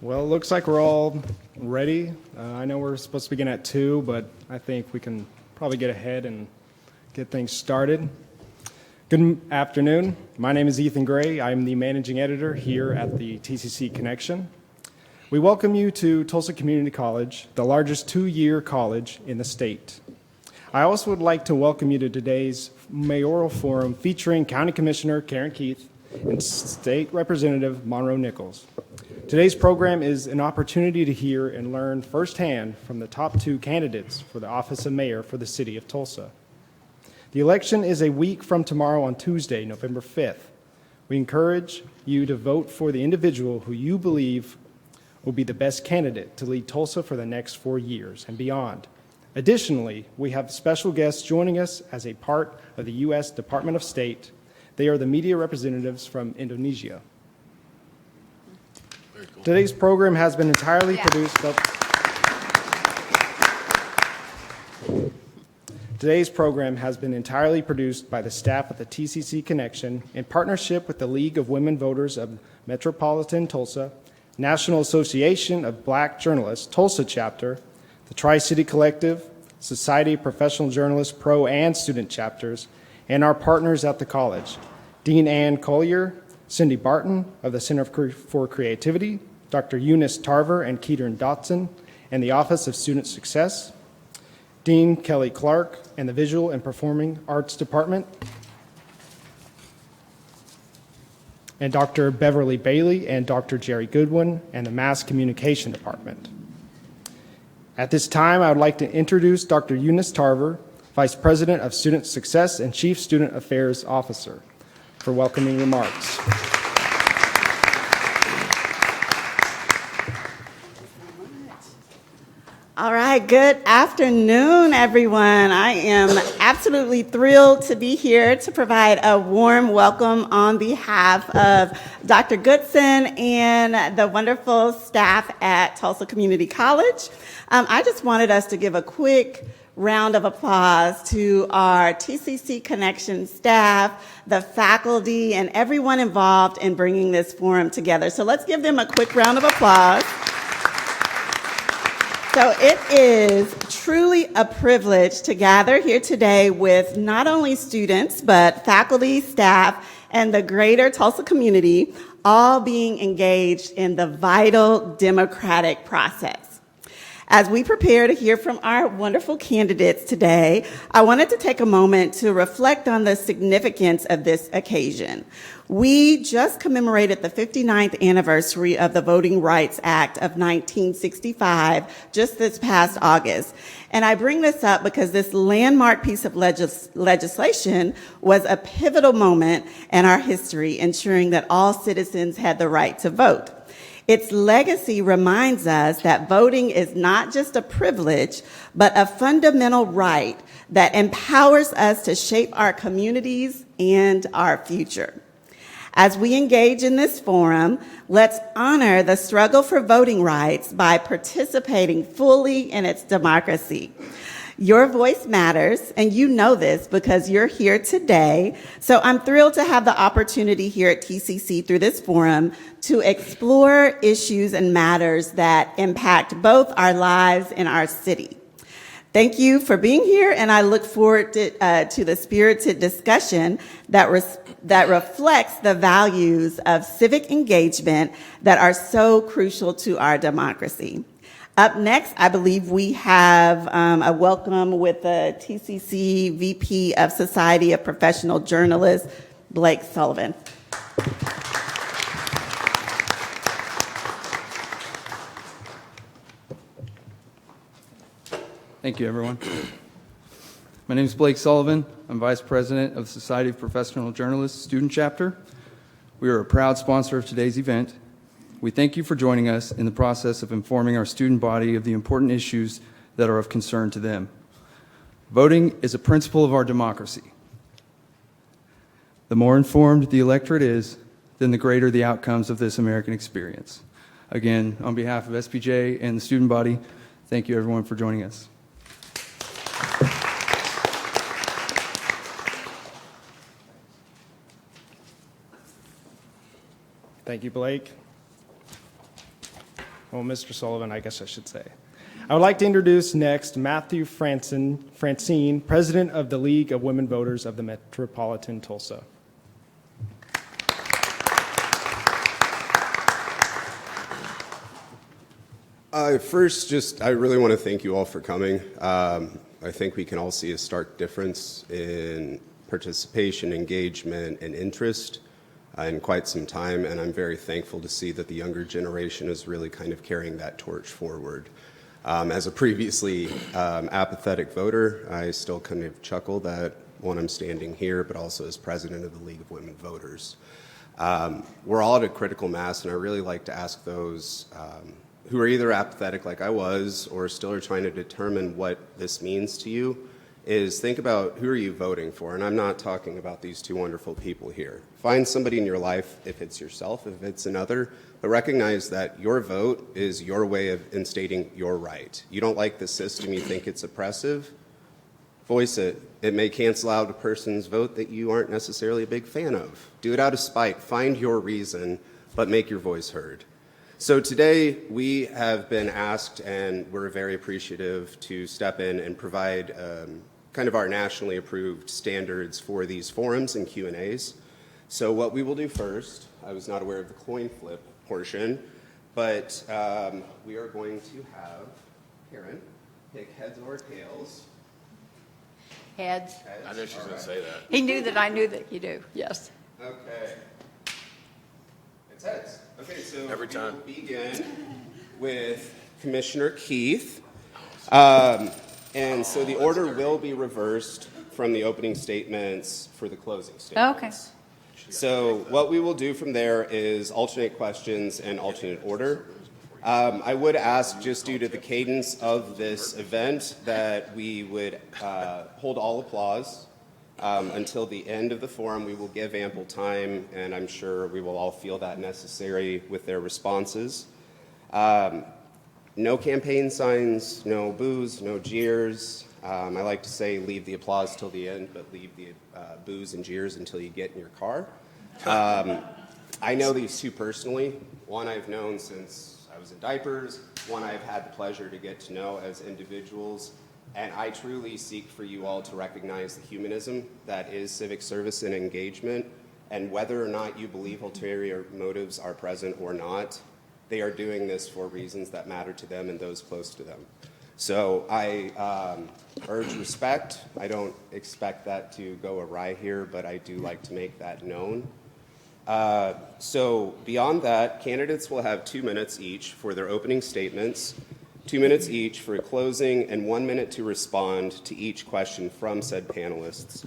Well, it looks like we're all ready. I know we're supposed to begin at 2, but I think we can probably get ahead and get things started. Good afternoon. My name is Ethan Gray. I'm the managing editor here at the TCC Connection. We welcome you to Tulsa Community College, the largest two-year college in the state. I also would like to welcome you to today's Mayoral Forum featuring County Commissioner Karen Keith and State Representative Monroe Nichols. Today's program is an opportunity to hear and learn firsthand from the top two candidates for the office of mayor for the City of Tulsa. The election is a week from tomorrow on Tuesday, November 5th. We encourage you to vote for the individual who you believe will be the best candidate to lead Tulsa for the next 4 years and beyond. Additionally, we have special guests joining us as a part of the U.S. Department of State. They are the media representatives from Indonesia. Very cool. Today's program has been entirely produced. Today's program has been entirely produced by the staff at the TCC Connection in partnership with the League of Women Voters of Metropolitan Tulsa, National Association of Black Journalists, Tulsa Chapter, the Tri-City Collective, Society of Professional Journalists Pro and Student Chapters, and our partners at the college, Dean Ann Collier, Cindy Barton of the Center for Creativity, Dr. Eunice Tarver and Keaton Dotson, and the Office of Student Success, Dean Kelly Clark and the Visual and Performing Arts Department, and Dr. Beverly Bailey and Dr. Jerry Goodwin and the Mass Communication Department. At this time, I would like to introduce Dr. Eunice Tarver, Vice President of Student Success and Chief Student Affairs Officer, for welcoming remarks. All right, good afternoon, everyone. I am absolutely thrilled to be here to provide a warm welcome on behalf of Dr. Goodson and the wonderful staff at Tulsa Community College. I just wanted us to give a quick round of applause to our TCC Connection staff, the faculty, and everyone involved in bringing this forum together. So let's give them a quick round of applause. So it is truly a privilege to gather here today with not only students, but faculty, staff, and the greater Tulsa community, all being engaged in the vital democratic process. As we prepare to hear from our wonderful candidates today, I wanted to take a moment to reflect on the significance of this occasion. We just commemorated the 59th anniversary of the Voting Rights Act of 1965 just this past August. And I bring this up because this landmark piece of legislation was a pivotal moment in our history, ensuring that all citizens had the right to vote. Its legacy reminds us that voting is not just a privilege, but a fundamental right that empowers us to shape our communities and our future. As we engage in this forum, let's honor the struggle for voting rights by participating fully in its democracy. Your voice matters, and you know this because you're here today. So I'm thrilled to have the opportunity here at TCC through this forum to explore issues and matters that impact both our lives and our city. Thank you for being here, and I look forward to the spirited discussion that reflects the values of civic engagement that are so crucial to our democracy. Up next, I believe we have a welcome with the TCC VP of Society of Professional Journalists, Blake Sullivan. Thank you, everyone. My name is Blake Sullivan. I'm Vice President of the Society of Professional Journalists Student Chapter. We are a proud sponsor of today's event. We thank you for joining us in the process of informing our student body of the important issues that are of concern to them. Voting is a principle of our democracy. The more informed the electorate is, then the greater the outcomes of this American experience. Again, on behalf of SPJ and the student body, thank you everyone for joining us. Thank you, Blake. well, Mr. Sullivan, I guess I should say. I would like to introduce next Matthew Francine, President of the League of Women Voters of the Metropolitan Tulsa. First, I really want to thank you all for coming. I think we can all see a stark difference in participation, engagement, and interest in quite some time, and I'm very thankful to see that the younger generation is really kind of carrying that torch forward. As a previously apathetic voter, I still kind of chuckle that, one, I'm standing here, but also as president of the League of Women Voters. We're all at a critical mass, and I really like to ask those who are either apathetic like I was or still are trying to determine what this means to you, is think about who are you voting for. And I'm not talking about these two wonderful people here. Find somebody in your life, if it's yourself, if it's another, but recognize that your vote is your way of instating your right. You don't like the system, you think it's oppressive, voice it. It may cancel out a person's vote that you aren't necessarily a big fan of. Do it out of spite. Find your reason, but make your voice heard. So today we have been asked, and we're very appreciative, to step in and provide kind of our nationally approved standards for these forums and Q&As. So what we will do first, I was not aware of the coin flip portion, but we are going to have Karen pick heads or tails. Heads. I knew she was going to say that. He knew that I knew that you do, yes. Okay. It's heads. Okay, so Every time. we will begin with Commissioner Keith. And so the order will be reversed from the opening statements for the closing statements. Okay. So what we will do from there is alternate questions and alternate order. I would ask, just due to the cadence of this event, that we would hold all applause until the end of the forum. We will give ample time, and I'm sure we will all feel that necessary with their responses. No campaign signs, no boos, no jeers. I like to say leave the applause till the end, but leave the boos and jeers until you get in your car. I know these two personally. One I've known since I was in diapers. One I've had the pleasure to get to know as individuals. And I truly seek for you all to recognize the humanism that is civic service and engagement. And whether or not you believe ulterior motives are present or not, they are doing this for reasons that matter to them and those close to them. So I urge respect. I don't expect that to go awry here, but I do like to make that known. So beyond that, candidates will have 2 minutes each for their opening statements, 2 minutes each for closing, and 1 minute to respond to each question from said panelists.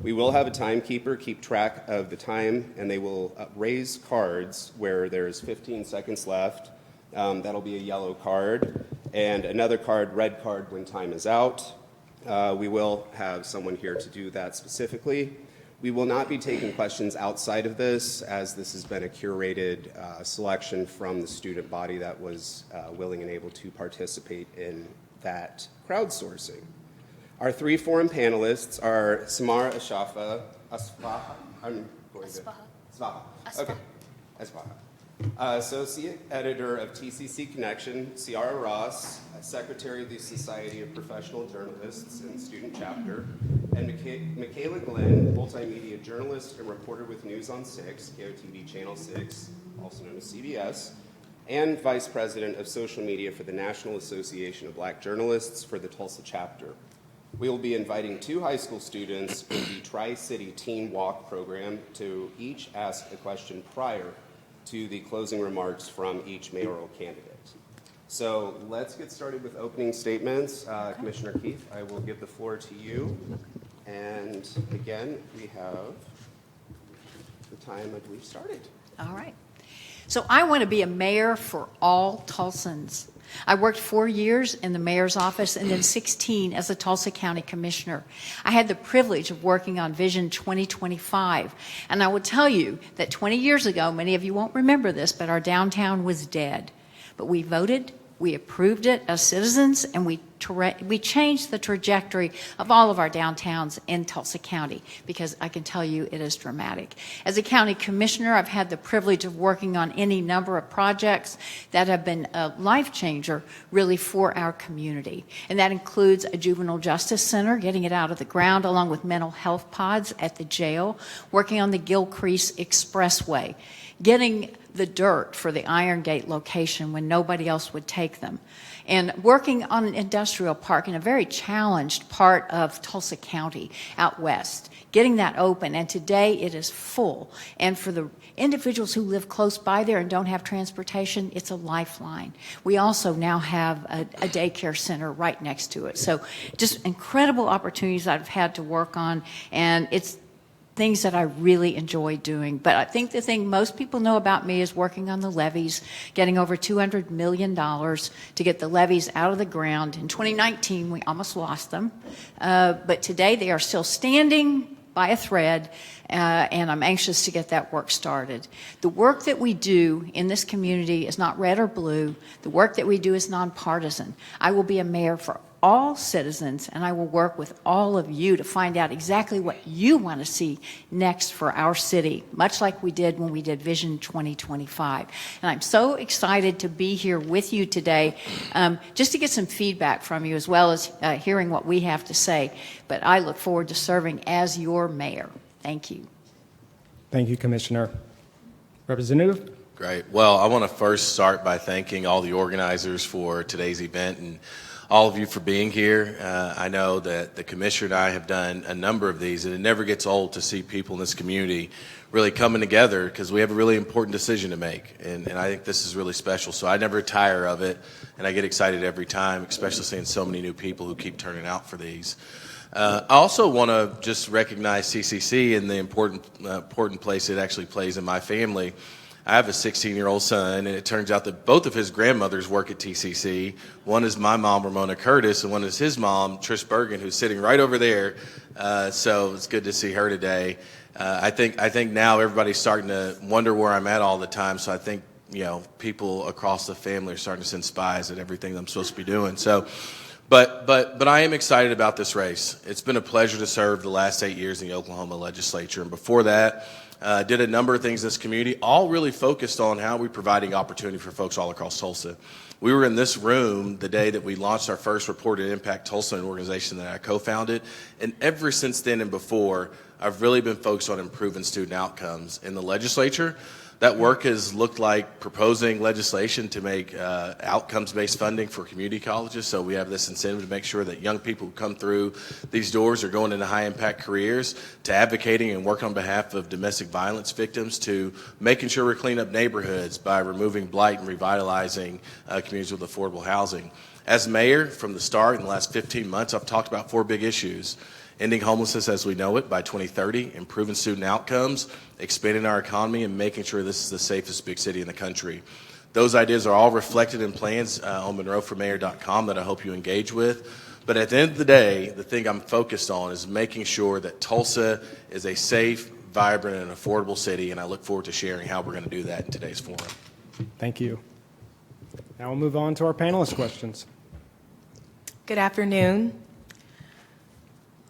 We will have a timekeeper keep track of the time, and they will raise cards where there's 15 seconds left. That'll be a yellow card, and another card, red card, when time is out. We will have someone here to do that specifically. We will not be taking questions outside of this, as this has been a curated selection from the student body that was willing and able to participate in that crowdsourcing. Our three forum panelists are Samara Asfaha. Associate Editor of TCC Connection, Ciara Ross, Secretary of the Society of Professional Journalists and Student Chapter, and Michaela Glenn, multimedia journalist and reporter with News on 6, KOTV Channel 6, also known as CBS, and Vice President of Social Media for the National Association of Black Journalists for the Tulsa Chapter. We will be inviting 2 high school students in the Tri-City Teen Walk program to each ask a question prior to the closing remarks from each mayoral candidate. So let's get started with opening statements. Commissioner Keith, I will give the floor to you. And again, we have the time, I believe, started. All right. So I want to be a mayor for all Tulsans. I worked 4 years in the mayor's office and then 16 as a Tulsa County commissioner. I had the privilege of working on Vision 2025. And I will tell you that 20 years ago, many of you won't remember this, but our downtown was dead. But we voted We approved it as citizens, and we changed the trajectory of all of our downtowns in Tulsa County, because I can tell you it is dramatic. As a county commissioner, I've had the privilege of working on any number of projects that have been a life changer really for our community. And that includes a juvenile justice center, getting it out of the ground, along with mental health pods at the jail, working on the Gilcrease Expressway, getting the dirt for the Iron Gate location when nobody else would take them, and working on an industrial park in a very challenged part of Tulsa County out west, getting that open, and today it is full. And for the individuals who live close by there and don't have transportation, it's a lifeline. We also now have a daycare center right next to it. So just incredible opportunities I've had to work on, and it's things that I really enjoy doing. But I think the thing most people know about me is working on the levees, getting over $200 million to get the levees out of the ground. In 2019, we almost lost them. But today they are still standing by a thread, and I'm anxious to get that work started. The work that we do in this community is not red or blue. The work that we do is nonpartisan. I will be a mayor for all citizens, and I will work with all of you to find out exactly what you want to see next for our city, much like we did when we did Vision 2025. And I'm so excited to be here with you today, just to get some feedback from you, as well as hearing what we have to say. But I look forward to serving as your mayor. Thank you. Thank you, Commissioner. Representative? Great. Well, I want to first start by thanking all the organizers for today's event and all of you for being here. I know that the commissioner and I have done a number of these, and it never gets old to see people in this community really coming together, because we have a really important decision to make, and I think this is really special. So I never tire of it, and I get excited every time, especially seeing so many new people who keep turning out for these. I also want to just recognize TCC and the important place it actually plays in my family. I have a 16-year-old son, and it turns out that both of his grandmothers work at TCC. One is my mom, Ramona Curtis, and one is his mom, Trish Bergen, who's sitting right over there. So it's good to see her today. I think now everybody's starting to wonder where I'm at all the time. So I think, people across the family are starting to send spies at everything I'm supposed to be doing. So, but I am excited about this race. It's been a pleasure to serve the last 8 years in the Oklahoma legislature, and before that, did a number of things in this community, all really focused on how we're providing opportunity for folks all across Tulsa. We were in this room the day that we launched our first Reported Impact Tulsa, an organization that I co-founded, and ever since then and before, I've really been focused on improving student outcomes in the legislature. That work has looked like proposing legislation to make outcomes-based funding for community colleges. So we have this incentive to make sure that young people who come through these doors are going into high-impact careers, to advocating and working on behalf of domestic violence victims, to making sure we're cleaning up neighborhoods by removing blight and revitalizing communities with affordable housing. As mayor, from the start, in the last 15 months, I've talked about 4 big issues: ending homelessness as we know it by 2030, improving student outcomes, expanding our economy, and making sure this is the safest big city in the country. Those ideas are all reflected in plans on MonroeForMayor.com that I hope you engage with. But at the end of the day, the thing I'm focused on is making sure that Tulsa is a safe, vibrant, and affordable city, and I look forward to sharing how we're going to do that in today's forum. Thank you. Now we'll move on to our panelist questions. Good afternoon.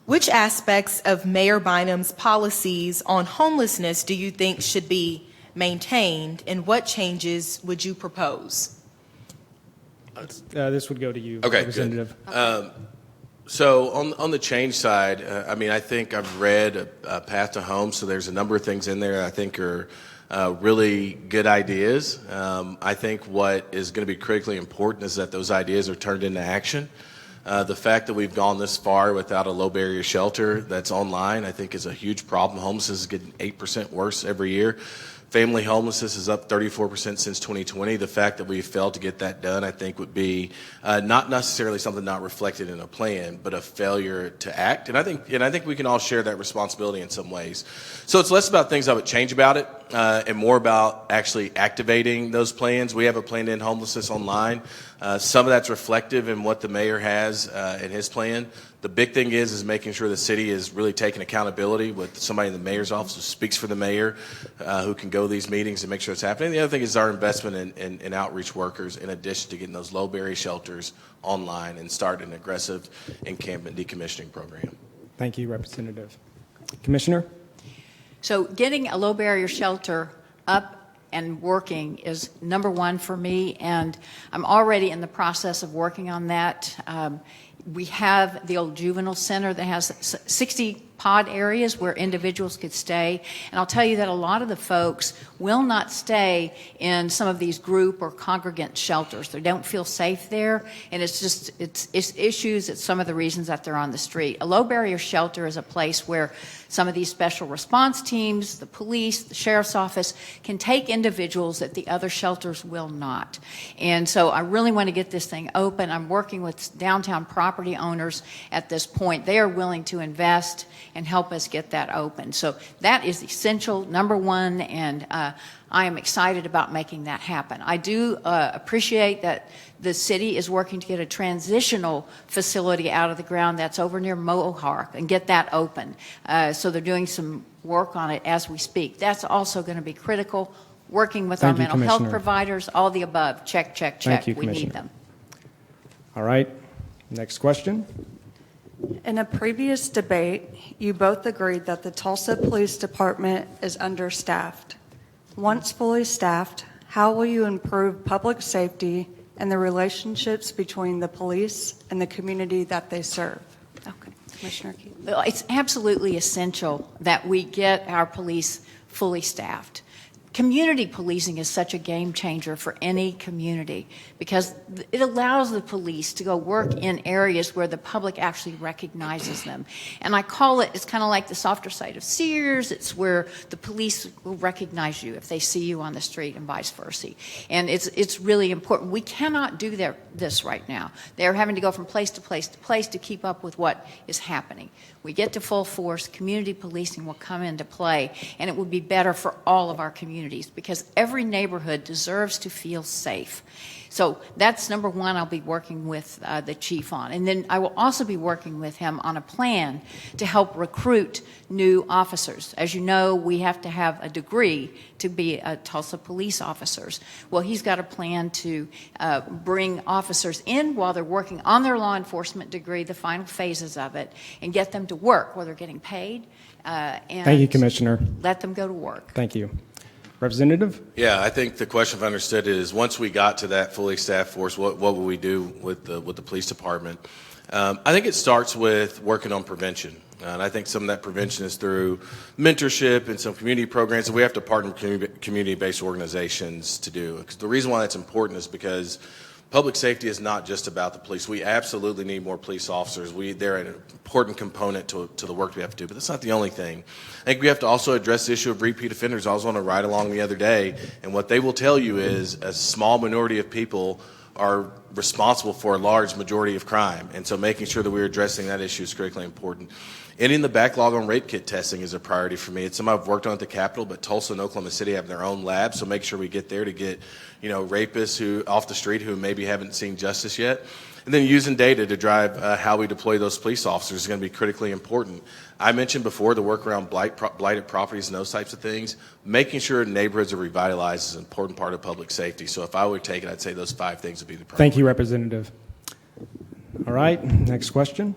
Which aspects of Mayor Bynum's policies on homelessness do you think should be maintained, and what changes would you propose? This would go to you, Okay, Representative. good. So on the change side, I think I've read a Path to Home, so there's a number of things in there I think are really good ideas. I think what is going to be critically important is that those ideas are turned into action. The fact that we've gone this far without a low barrier shelter that's online, I think, is a huge problem. Homelessness is getting 8% worse every year. Family homelessness is up 34% since 2020. The fact that we failed to get that done, I think, would be not necessarily something not reflected in a plan, but a failure to act. And I think we can all share that responsibility in some ways. So it's less about things I would change about it and more about actually activating those plans. We have a plan to end homelessness online. Some of that's reflective in what the mayor has in his plan. The big thing is making sure the city is really taking accountability with somebody in the mayor's office who speaks for the mayor, who can go to these meetings and make sure it's happening. The other thing is our investment in outreach workers, in addition to getting those low-barrier shelters online and start an aggressive encampment decommissioning program. Thank you, Representative. Commissioner? So getting a low-barrier shelter up and working is number one for me, and I'm already in the process of working on that. We have the old juvenile center that has 60 pod areas where individuals could stay. And I'll tell you that a lot of the folks will not stay in some of these group or congregant shelters. They don't feel safe there, and it's issues. It's some of the reasons that they're on the street. A low barrier shelter is a place where some of these special response teams, the police, the sheriff's office can take individuals that the other shelters will not. And so I really want to get this thing open. I'm working with downtown property owners at this point. They are willing to invest and help us get that open. So that is essential, number one, and I am excited about making that happen. I do appreciate that the city is working to get a transitional facility out of the ground that's over near Mohawk and get that open. So they're doing some work on it as we speak. That's also going to be critical. Working with our mental health providers, all the above. Check, check, check. We need them. All right. Next question. In a previous debate, you both agreed that the Tulsa Police Department is understaffed. Once fully staffed, how will you improve public safety and the relationships between the police and the community that they serve? Okay. Commissioner Keith. Well, it's absolutely essential that we get our police fully staffed. Community policing is such a game changer for any community because it allows the police to go work in areas where the public actually recognizes them. And I call it, it's kind of like the softer side of Sears. It's where the police will recognize you if they see you on the street and vice versa. And it's really important. We cannot do this right now. They're having to go from place to place to place to keep up with what is happening. We get to full force, community policing will come into play, and it will be better for all of our communities because every neighborhood deserves to feel safe. So that's number one I'll be working with the chief on. And then I will also be working with him on a plan to help recruit new officers. As you know, we have to have a degree to be Tulsa police officers. Well, he's got a plan to bring officers in while they're working on their law enforcement degree, the final phases of it, and get them to work where they're getting paid. And Thank you, Commissioner. let them go to work. Thank you. Representative? Yeah, I think the question, if understood, is once we got to that fully staffed force, what will we do with the police department? I think it starts with working on prevention. And I think some of that prevention is through mentorship and some community programs that we have to partner with community-based organizations to do. The reason why that's important is because public safety is not just about the police. We absolutely need more police officers. They're an important component to the work we have to do, but that's not the only thing. I think we have to also address the issue of repeat offenders. I was on a ride along the other day, and what they will tell you is a small minority of people are responsible for a large majority of crime, and so making sure that we're addressing that issue is critically important. Ending the backlog on rape kit testing is a priority for me. It's something I've worked on at the Capitol, but Tulsa and Oklahoma City have their own labs, so make sure we get there to get, rapists who off the street who maybe haven't seen justice yet. And then using data to drive how we deploy those police officers is going to be critically important. I mentioned before the work around blighted properties and those types of things. Making sure neighborhoods are revitalized is an important part of public safety. So if I would take it, I'd say those 5 things would be the priority. Thank you, Representative. All right, next question.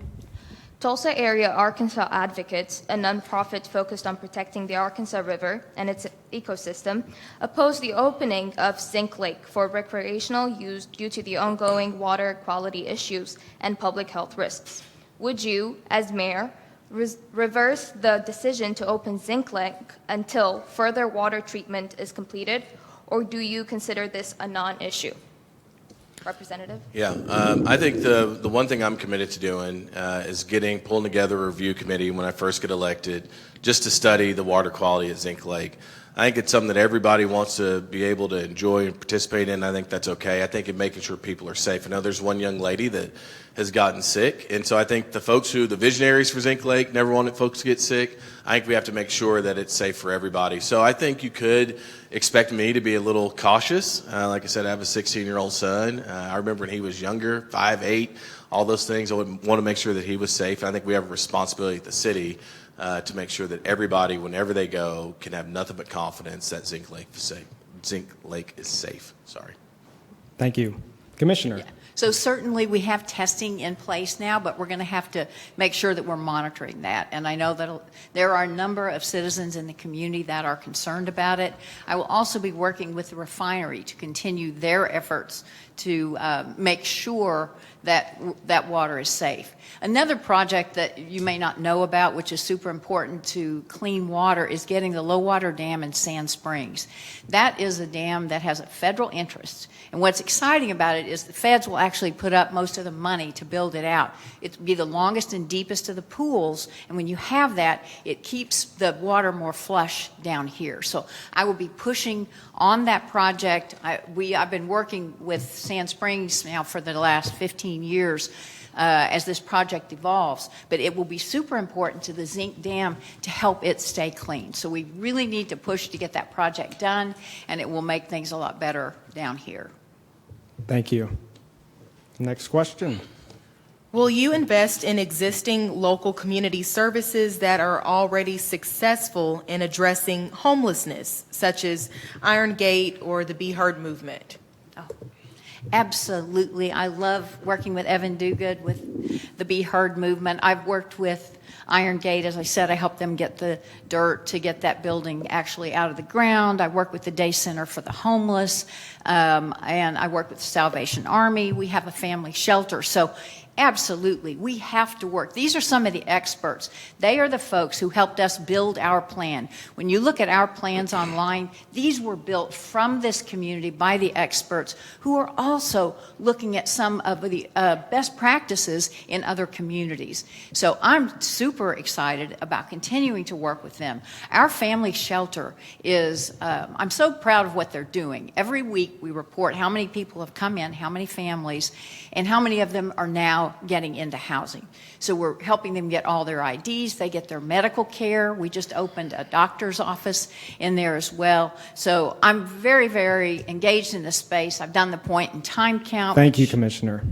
Tulsa Area Arkansas Advocates, a nonprofit focused on protecting the Arkansas River and its ecosystem, oppose the opening of Zink Lake for recreational use due to the ongoing water quality issues and public health risks. Would you, as mayor, reverse the decision to open Zink Lake until further water treatment is completed, or do you consider this a non-issue? Representative? Yeah, I think the one thing I'm committed to doing is pulling together a review committee when I first get elected just to study the water quality at Zink Lake. I think it's something that everybody wants to be able to enjoy and participate in. I think that's okay. I think in making sure people are safe. I know there's one young lady that has gotten the and so I think the visionaries for Zink Lake, never wanted folks to get sick. I think we have to make sure that it's safe for everybody. So I think you could expect me to be a little cautious. Like I said, I have a 16-year-old son. I remember when he was younger, 5, 8, all those things. I would want to make sure that he was safe. I think we have a responsibility at the city to make sure that everybody, whenever they go, can have nothing but confidence that Zink Lake is safe. Sorry. Thank you. Commissioner. Yeah. So certainly we have testing in place now, but we're going to have to make sure that we're monitoring that. And I know that there are a number of citizens in the community that are concerned about it. I will also be working with the refinery to continue their efforts to make sure that that water is safe. Another project that you may not know about, which is super important to clean water, is getting the low water dam in Sand Springs. That is a dam that has a federal interest. And what's exciting about it is the feds will actually put up most of the money to build it out. It'll be the longest and deepest of the pools, and when you have that, it keeps the water more flush down here. So I will be pushing on that project. I've been working with Sand Springs now for the last 15 years as this project evolves, but it will be super important to the Zink Dam to help it stay clean. So we really need to push to get that project done, and it will make things a lot better down here. Thank you. Next question. Will you invest in existing local community services that are already successful in addressing homelessness, such as Iron Gate or the BeHeard Movement? Oh, absolutely. I love working with Evan Duguid with the BeHeard Movement. I've worked with Iron Gate. As I said, I helped them get the dirt to get that building actually out of the ground. I work with the Day Center for the Homeless, and I work with the Salvation Army. We have a family shelter. So absolutely, we have to work. These are some of the experts. They are the folks who helped us build our plan. When you look at our plans online, these were built from this community by the experts who are also looking at some of the best practices in other communities. So I'm super excited about continuing to work with them. Our family shelter is, I'm so proud of what they're doing. Every week we report how many people have come in, how many families, and how many of them are now getting into housing. So we're helping them get all their IDs. They get their medical care. We just opened a doctor's office in there as well. So I'm very, very engaged in this space. I've done the point in time count. Thank you, Commissioner.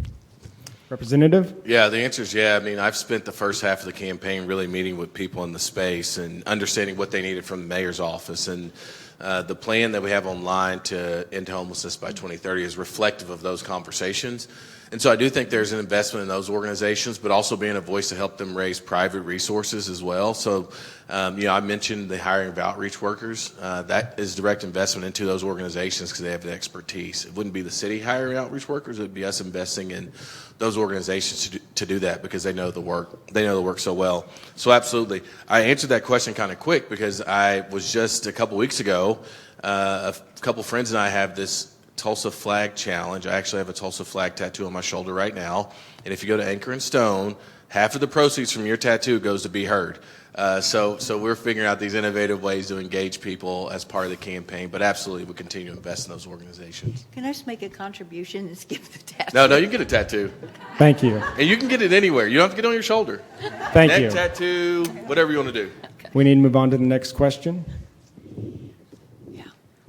Representative? Yeah, the answer is yeah. I mean, I've spent the first half of the campaign really meeting with people in the space and understanding what they needed from the mayor's office. And the plan that we have online to end homelessness by 2030 is reflective of those conversations. And so I do think there's an investment in those organizations, but also being a voice to help them raise private resources as well. So, I mentioned the hiring of outreach workers. That is direct investment into those organizations because they have the expertise. It wouldn't be the city hiring outreach workers. It would be us investing in those organizations to do that because they know the work. They know the work so well. So absolutely. I answered that question kind of quick because I was just a couple weeks ago, a couple friends and I have this Tulsa flag challenge. I actually have a Tulsa flag tattoo on my shoulder right now. And if you go to Anchor and Stone, half of the proceeds from your tattoo goes to BeHeard. So we're figuring out these innovative ways to engage people as part of the campaign. But absolutely, we continue to invest in those organizations. Can I just make a contribution and skip the tattoo? No, you get a tattoo. Thank you. And you can get it anywhere. You don't have to get it on your shoulder. Thank Neck you. tattoo, whatever you want to do. We need to move on to the next question.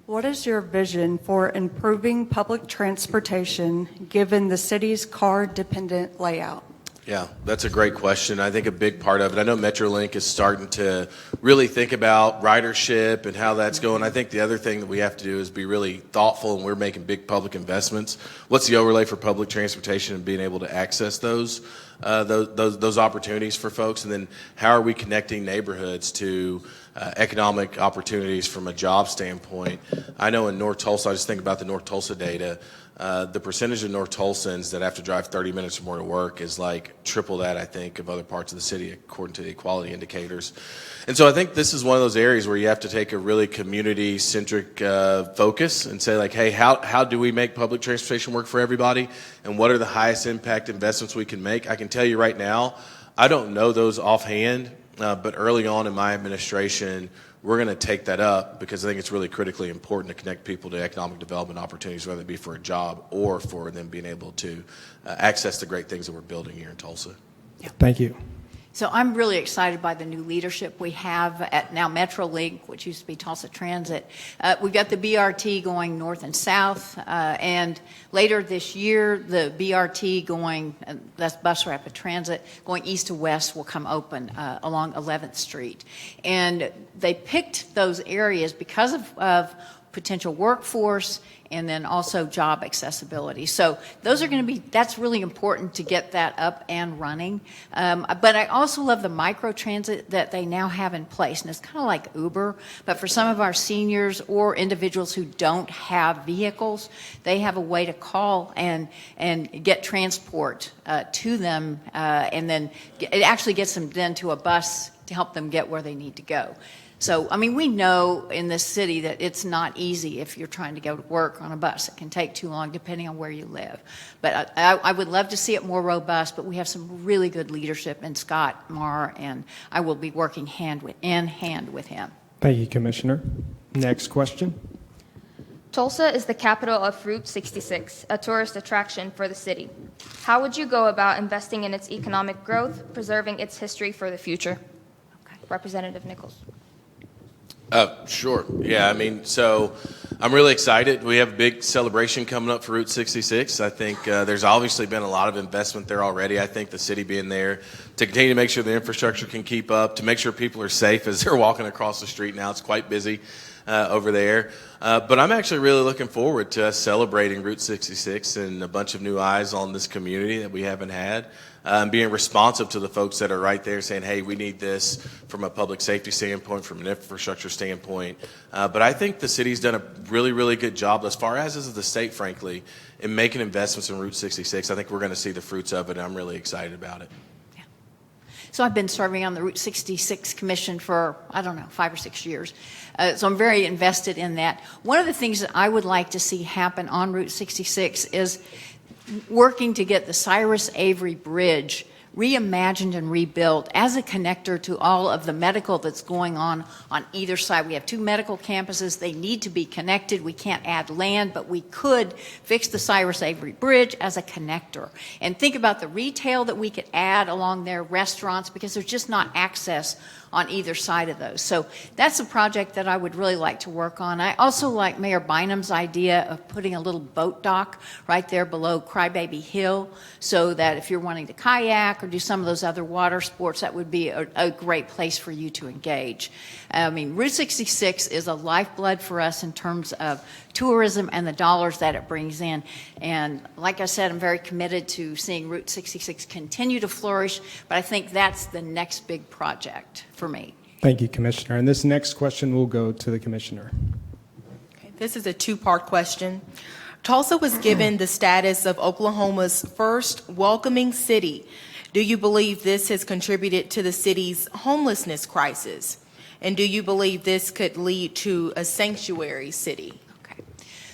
What is your vision for improving public transportation given the city's car-dependent layout? Yeah, that's a great question. I think a big part of it, I know MetroLink is starting to really think about ridership and how that's going. I think the other thing that we have to do is be really thoughtful, and we're making big public investments. What's the overlay for public transportation and being able to access those opportunities for folks? And then how are we connecting neighborhoods to economic opportunities from a job standpoint? I know in North Tulsa, I just think about the North Tulsa data. The percentage of North Tulsans that have to drive 30 minutes or more to work is like triple that, I think, of other parts of the city, according to the equality indicators. And so I think this is one of those areas where you have to take a really community-centric focus and say, like, hey, how do we make public transportation work for everybody? And what are the highest impact investments we can make? I can tell you right now, I don't know those offhand, but early on in my administration, we're going to take that up because I think it's really critically important to connect people to economic development opportunities, whether it be for a job or for them being able to access the great things that we're building here in Tulsa. Thank you. So I'm really excited by the new leadership we have at now MetroLink, which used to be Tulsa Transit. We've got the BRT going north and south, and later this year, the BRT going, that's Bus Rapid Transit, going east to west will come open along 11th Street. And they picked those areas because of potential workforce and then also job accessibility. So those are going to be, that's really important to get that up and running. But I also love the microtransit that they now have in place. And it's kind of like Uber, but for some of our seniors or individuals who don't have vehicles, they have a way to call and get transport to them. And then it actually gets them then to a bus to help them get where they need to go. So, I mean, we know in this city that it's not easy if you're trying to go to work on a bus. It can take too long depending on where you live. But I would love to see it more robust, but we have some really good leadership in Scott Marr, and I will be working hand in hand with him. Thank you, Commissioner. Next question. Tulsa is the capital of Route 66, a tourist attraction for the city. How would you go about investing in its economic growth, preserving its history for the future? Okay. Representative Nichols. Sure. Yeah, I mean, so I'm really excited. We have a big celebration coming up for Route 66. I think there's obviously been a lot of investment there already. I think the city being there to continue to make sure the infrastructure can keep up, to make sure people are safe as they're walking across the street now. It's quite busy over there. But I'm actually really looking forward to us celebrating Route 66 and a bunch of new eyes on this community that we haven't had. Being responsive to the folks that are right there saying, hey, we need this from a public safety standpoint, from an infrastructure standpoint. But I think the city's done a really, really good job, as far as is the state, frankly, in making investments in Route 66. I think we're going to see the fruits of it, and I'm really excited about it. Yeah. So I've been serving on the Route 66 Commission for, 5 or 6 years. So I'm very invested in that. One of the things that I would like to see happen on Route 66 is working to get the Cyrus Avery Bridge reimagined and rebuilt as a connector to all of the medical that's going on either side. We have 2 medical campuses. They need to be connected. We can't add land, but we could fix the Cyrus Avery Bridge as a connector. And think about the retail that we could add along there, restaurants, because there's just not access on either side of those. So that's a project that I would really like to work on. I also like Mayor Bynum's idea of putting a little boat dock right there below Crybaby Hill, so that if you're wanting to kayak or do some of those other water sports, that would be a great place for you to engage. I mean, Route 66 is a lifeblood for us in terms of tourism and the dollars that it brings in. And like I said, I'm very committed to seeing Route 66 continue to flourish, but I think that's the next big project for me. Thank you, Commissioner. And this next question will go to the Commissioner. Okay, this is a 2-part question. Tulsa was given the status of Oklahoma's first welcoming city. Do you believe this has contributed to the city's homelessness crisis? And do you believe this could lead to a sanctuary city? Okay.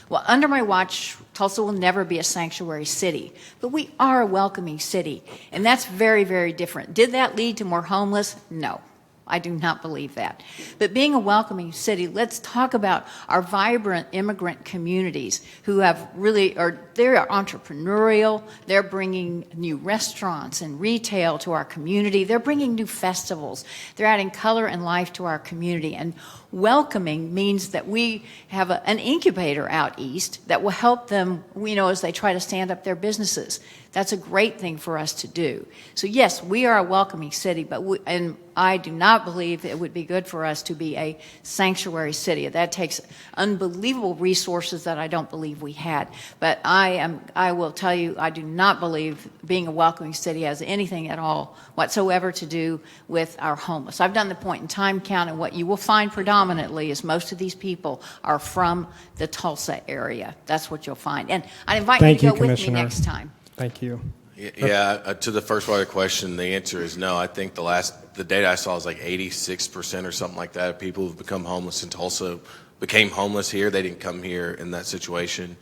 Well, under my watch, Tulsa will never be a sanctuary city, but we are a welcoming city, and that's very, very different. Did that lead to more homeless? No. I do not believe that. But being a welcoming city, let's talk about our vibrant immigrant communities who have really, they're entrepreneurial, they're bringing new restaurants and retail to our community, they're bringing new festivals, they're adding color and life to our community. And welcoming means that we have an incubator out east that will help them, as they try to stand up their businesses. That's a great thing for us to do. So yes, we are a welcoming city, and I do not believe it would be good for us to be a sanctuary city. That takes unbelievable resources that I don't believe we had. But I will tell you, I do not believe being a welcoming city has anything at all whatsoever to do with our homeless. I've done the point in time count, and what you will find predominantly is most of these people are from the Tulsa area. That's what you'll find. And I invite you to go with me next time. Thank you. Yeah, to the first part of the question, the answer is no. I think the data I saw was like 86% or something like that of people who've become homeless in Tulsa became homeless here. They didn't come here in that situation.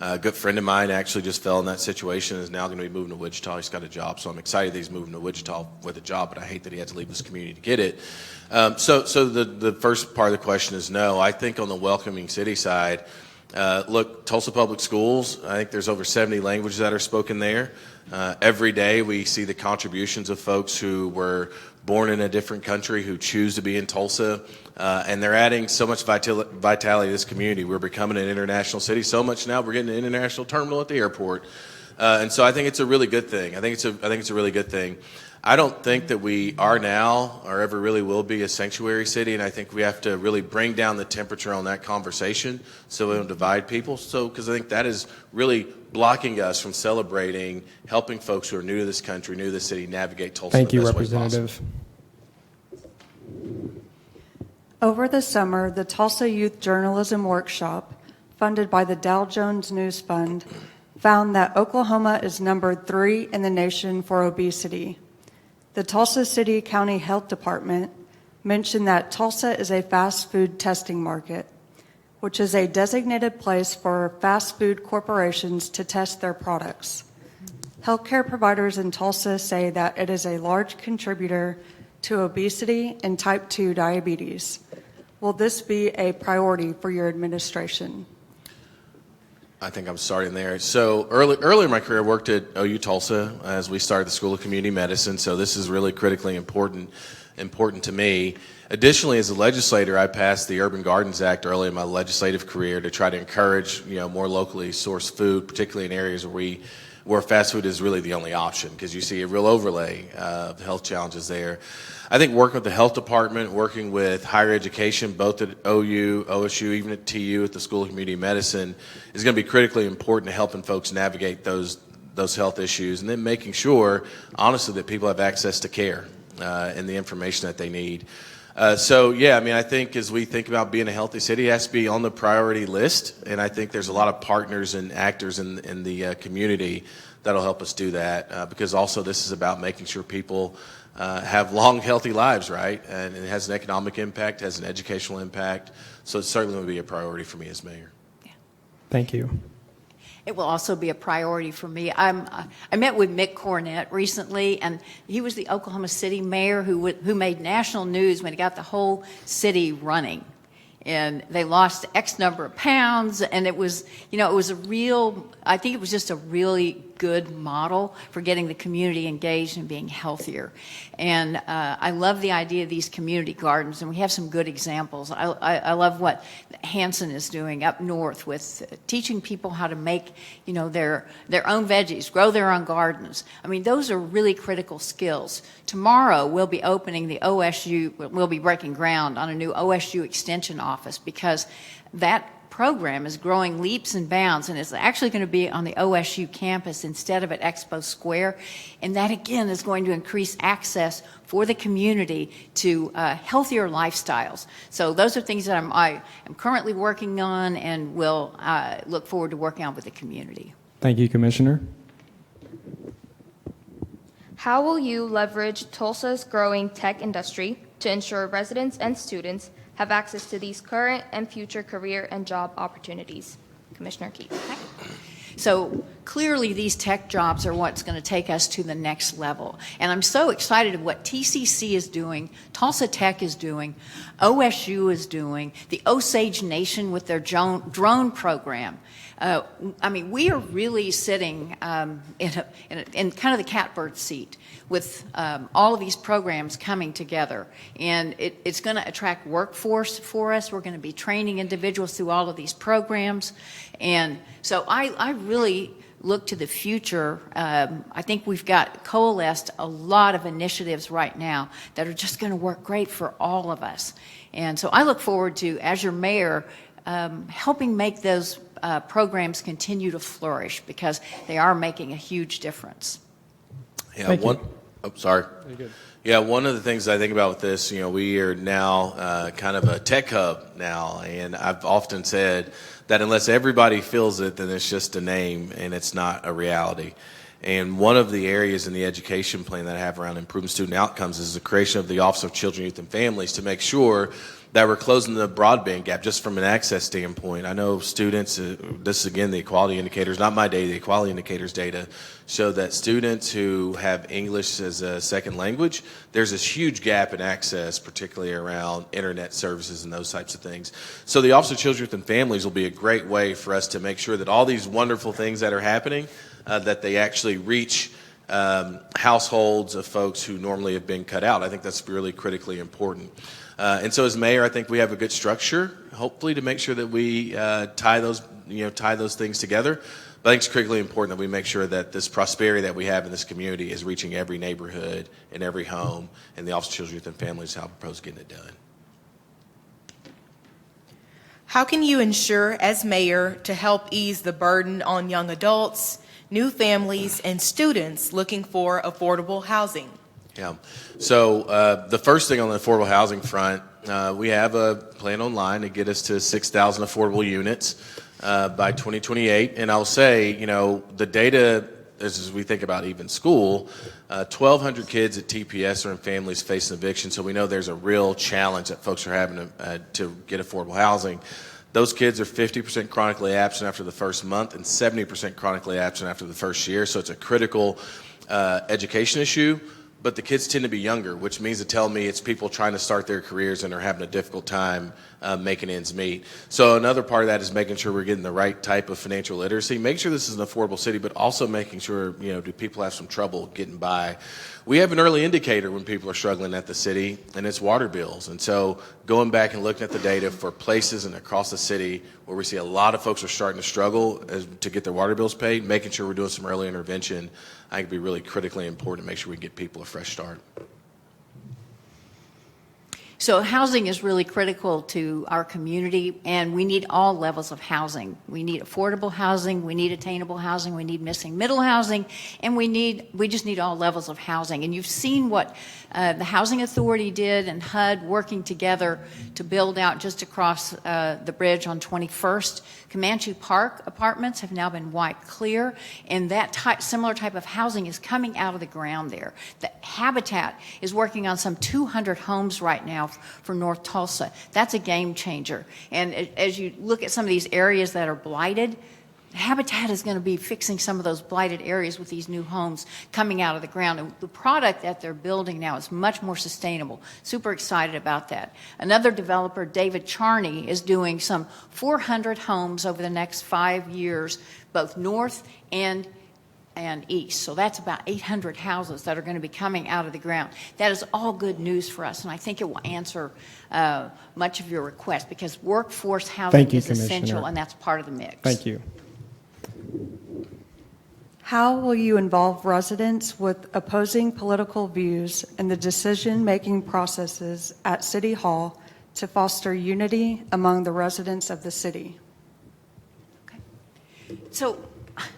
A good friend of mine actually just fell in that situation and is now going to be moving to Wichita. He's got a job, so I'm excited that he's moving to Wichita with a job, but I hate that he had to leave his community to get it. So the first part of the question is no. I think on the welcoming city side, look, Tulsa Public Schools, I think there's over 70 languages that are spoken there. Every day we see the contributions of folks who were born in a different country who choose to be in Tulsa, and they're adding so much vitality to this community. We're becoming an international city, so much now we're getting an international terminal at the airport, and so I think it's a really good thing. I think it's a really good thing. I don't think that we are now or ever really will be a sanctuary city, and I think we have to really bring down the temperature on that conversation so we don't divide people. Because I think that is really blocking us from celebrating, helping folks who are new to this country, new to the city, navigate Tulsa. Thank you, the best way possible. Representative. Over the summer, the Tulsa Youth Journalism Workshop, funded by the Dow Jones News Fund, found that Oklahoma is numbered 3 in the nation for obesity. The Tulsa City County Health Department mentioned that Tulsa is a fast food testing market, which is a designated place for fast food corporations to test their products. Healthcare providers in Tulsa say that it is a large contributor to obesity and type 2 diabetes. Will this be a priority for your administration? I think I'm starting there. So early in my career, I worked at OU Tulsa as we started the School of Community Medicine. So this is really critically important to me. Additionally, as a legislator, I passed the Urban Gardens Act early in my legislative career to try to encourage, more locally sourced food, particularly in areas where fast food is really the only option, because you see a real overlay of the health challenges there. I think working with the health department, working with higher education, both at OU, OSU, even at TU, at the School of Community Medicine, is going to be critically important to helping folks navigate those health issues, and then making sure, honestly, that people have access to care and the information that they need. I think as we think about being a healthy city, it has to be on the priority list, and I think there's a lot of partners and actors in the community that'll help us do that, because also this is about making sure people have long, healthy lives, right? And it has an economic impact, has an educational impact, so it certainly would be a priority for me as mayor. Yeah. Thank you. It will also be a priority for me. I met with Mick Cornett recently, and he was the Oklahoma City mayor who made national news when he got the whole city running. And they lost X number of pounds, and it was I think it was just a really good model for getting the community engaged and being healthier. And I love the idea of these community gardens, and we have some good examples. I love what Hanson is doing up north with teaching people how to make, their own veggies, grow their own gardens. I mean, those are really critical skills. Tomorrow we'll be opening we'll be breaking ground on a new OSU extension office, because that program is growing leaps and bounds, and it's actually going to be on the OSU campus instead of at Expo Square. And that, again, is going to increase access for the community to healthier lifestyles. So those are things that I am currently working on and will look forward to working on with the community. Thank you, Commissioner. How will you leverage Tulsa's growing tech industry to ensure residents and students have access to these current and future career and job opportunities? Commissioner Keith. So clearly these tech jobs are what's going to take us to the next level. And I'm so excited of what TCC is doing, Tulsa Tech is doing, OSU is doing, the Osage Nation with their drone program. We are really sitting in kind of the catbird seat with all of these programs coming together. And it's going to attract workforce for us. We're going to be training individuals through all of these programs. And so I really look to the future. I think we've got coalesced a lot of initiatives right now that are just going to work great for all of us. And so I look forward to, as your mayor, helping make those programs continue to flourish, because they are making a huge difference. Yeah, one of the things I think about with this, we are now kind of a tech hub now, and I've often said that unless everybody feels it, then it's just a name and it's not a reality. And one of the areas in the education plan that I have around improving student outcomes is the creation of the Office of Children, Youth, and Families to make sure that we're closing the broadband gap just from an access standpoint. I know students, this is again the equality indicators, not my data, the equality indicators data, show that students who have English as a second language, there's this huge gap in access, particularly around internet services and those types of things. So the Office of Children, Youth, and Families will be a great way for us to make sure that all these wonderful things that are happening, that they actually reach households of folks who normally have been cut out. I think that's really critically important. And so as mayor, I think we have a good structure, hopefully, to make sure that we tie those things together. But I think it's critically important that we make sure that this prosperity that we have in this community is reaching every neighborhood and every home, and the Office of Children, Youth, and Families is how I propose getting it done. How can you ensure, as mayor, to help ease the burden on young adults, new families, and students looking for affordable housing? Yeah. So the first thing on the affordable housing front, we have a plan online to get us to 6,000 affordable units by 2028. And I'll say, the data, as we think about even school, 1,200 kids at TPS are in families facing eviction. So we know there's a real challenge that folks are having to get affordable housing. Those kids are 50% chronically absent after the first month and 70% chronically absent after the first year. So it's a critical education issue. But the kids tend to be younger, which means to tell me it's people trying to start their careers and are having a difficult time making ends meet. So another part of that is making sure we're getting the right type of financial literacy, make sure this is an affordable city, but also making sure, do people have some trouble getting by? We have an early indicator when people are struggling at the city, and it's water bills. And so going back and looking at the data for places and across the city where we see a lot of folks are starting to struggle to get their water bills paid, making sure we're doing some early intervention, I think would be really critically important to make sure we get people a fresh start. So housing is really critical to our community, and we need all levels of housing. We need affordable housing, we need attainable housing, we need missing middle housing, and we just need all levels of housing. And you've seen what the Housing Authority did and HUD working together to build out just across the bridge on 21st. Comanche Park apartments have now been wiped clear, and that similar type of housing is coming out of the ground there. The Habitat is working on some 200 homes right now for North Tulsa. That's a game changer. And as you look at some of these areas that are blighted, Habitat is going to be fixing some of those blighted areas with these new homes coming out of the ground. And the product that they're building now is much more sustainable. Super excited about that. Another developer, David Charney, is doing some 400 homes over the next 5 years, both north and east. So that's about 800 houses that are going to be coming out of the ground. That is all good news for us, and I think it will answer much of your request, because workforce housing is essential, and that's part of the mix. Thank you. How will you involve residents with opposing political views in the decision-making processes at City Hall to foster unity among the residents of the city? Okay. So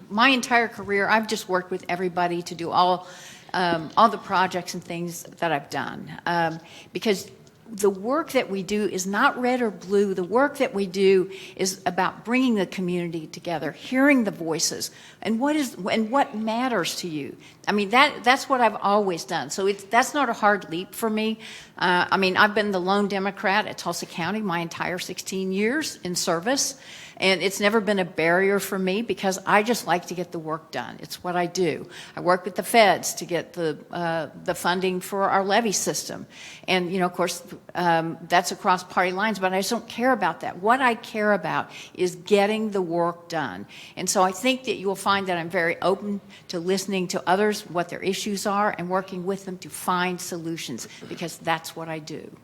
my entire career, I've just worked with everybody to do all the projects and things that I've done, because the work that we do is not red or blue. The work that we do is about bringing the community together, hearing the voices, and what matters to you. I mean, that's what I've always done. So that's not a hard leap for me. I've been the lone Democrat at Tulsa County my entire 16 years in service. And it's never been a barrier for me, because I just like to get the work done. It's what I do. I work with the feds to get the funding for our levy system. And, of course, that's across party lines, but I just don't care about that. What I care about is getting the work done. And so I think that you'll find that I'm very open to listening to others, what their issues are, and working with them to find solutions, because that's what I do.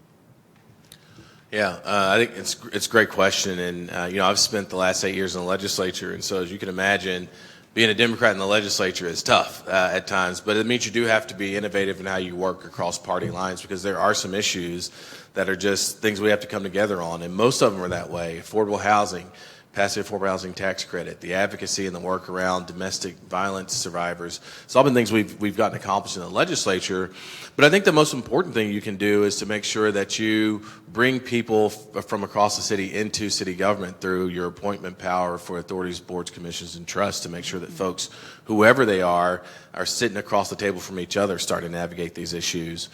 Yeah, I think it's a great question, and I've spent the last 8 years in the legislature, and so as you can imagine, being a Democrat in the legislature is tough at times, but it means you do have to be innovative in how you work across party lines, because there are some issues that are just things we have to come together on, and most of them are that way. Affordable housing, passive affordable housing tax credit, the advocacy and the work around domestic violence survivors. It's all been things we've gotten accomplished in the legislature. But I think the most important thing you can do is to make sure that you bring people from across the city into city government through your appointment power for authorities, boards, commissions, and trusts, to make sure that folks, whoever they are sitting across the table from each other starting to navigate these issues.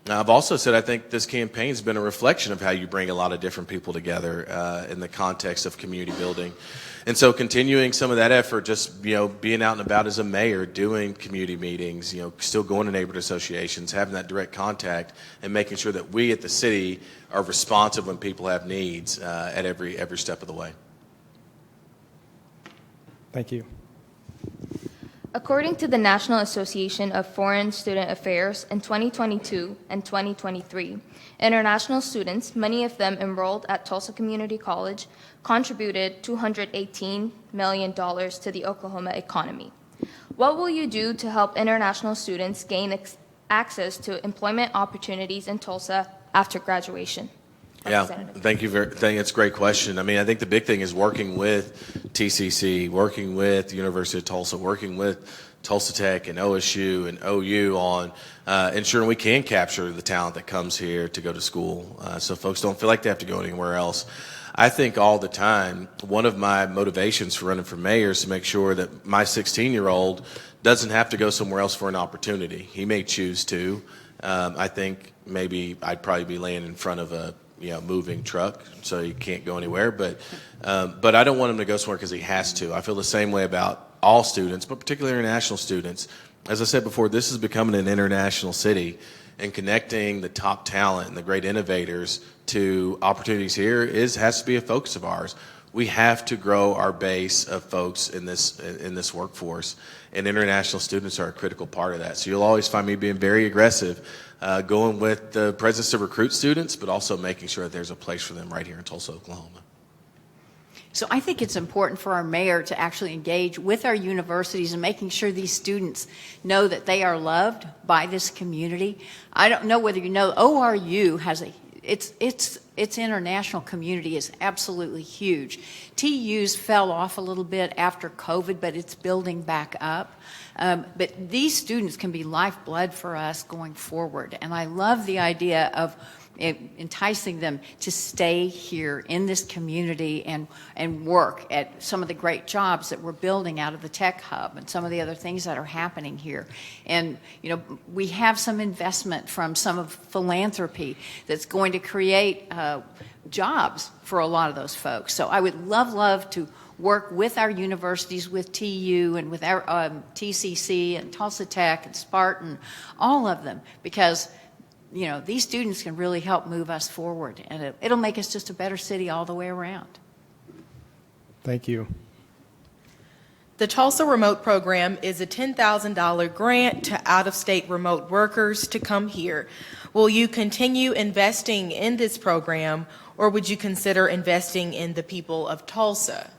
Now, I've also said I think this campaign has been a reflection of how you bring a lot of different people together in the context of community building. And so continuing some of that effort, just, being out and about as a mayor, doing community meetings, still going to neighborhood associations, having that direct contact, and making sure that we at the city are responsive when people have needs at every step of the way. Thank you. According to the National Association of Foreign Student Affairs, in 2022 and 2023, international students, many of them enrolled at Tulsa Community College, contributed $218 million to the Oklahoma economy. What will you do to help international students gain access to employment opportunities in Tulsa after graduation? Yeah, thank you. It's a great question. I think the big thing is working with TCC, working with the University of Tulsa, working with Tulsa Tech and OSU and OU on ensuring we can capture the talent that comes here to go to school, so folks don't feel like they have to go anywhere else. I think all the time, one of my motivations for running for mayor is to make sure that my 16-year-old doesn't have to go somewhere else for an opportunity. He may choose to. I think maybe I'd probably be laying in front of a moving truck, so he can't go anywhere. But I don't want him to go somewhere because he has to. I feel the same way about all students, but particularly international students. As I said before, this is becoming an international city, and connecting the top talent and the great innovators to opportunities here has to be a focus of ours. We have to grow our base of folks in this workforce, and international students are a critical part of that. So you'll always find me being very aggressive, going with the presence to recruit students, but also making sure that there's a place for them right here in Tulsa, Oklahoma. So I think it's important for our mayor to actually engage with our universities and making sure these students know that they are loved by this community. I don't know whether you know, ORU has its international community is absolutely huge. TU's fell off a little bit after COVID, but it's building back up. But these students can be lifeblood for us going forward. And I love the idea of enticing them to stay here in this community and work at some of the great jobs that we're building out of the tech hub and some of the other things that are happening here. And, we have some investment from some of philanthropy that's going to create jobs for a lot of those folks. So I would love to work with our universities, with TU and with our TCC and Tulsa Tech and Spartan, all of them, because these students can really help move us forward, and it'll make us just a better city all the way around. Thank you. The Tulsa Remote Program is a $10,000 grant to out-of-state remote workers to come here. Will you continue investing in this program, or would you consider investing in the people of Tulsa?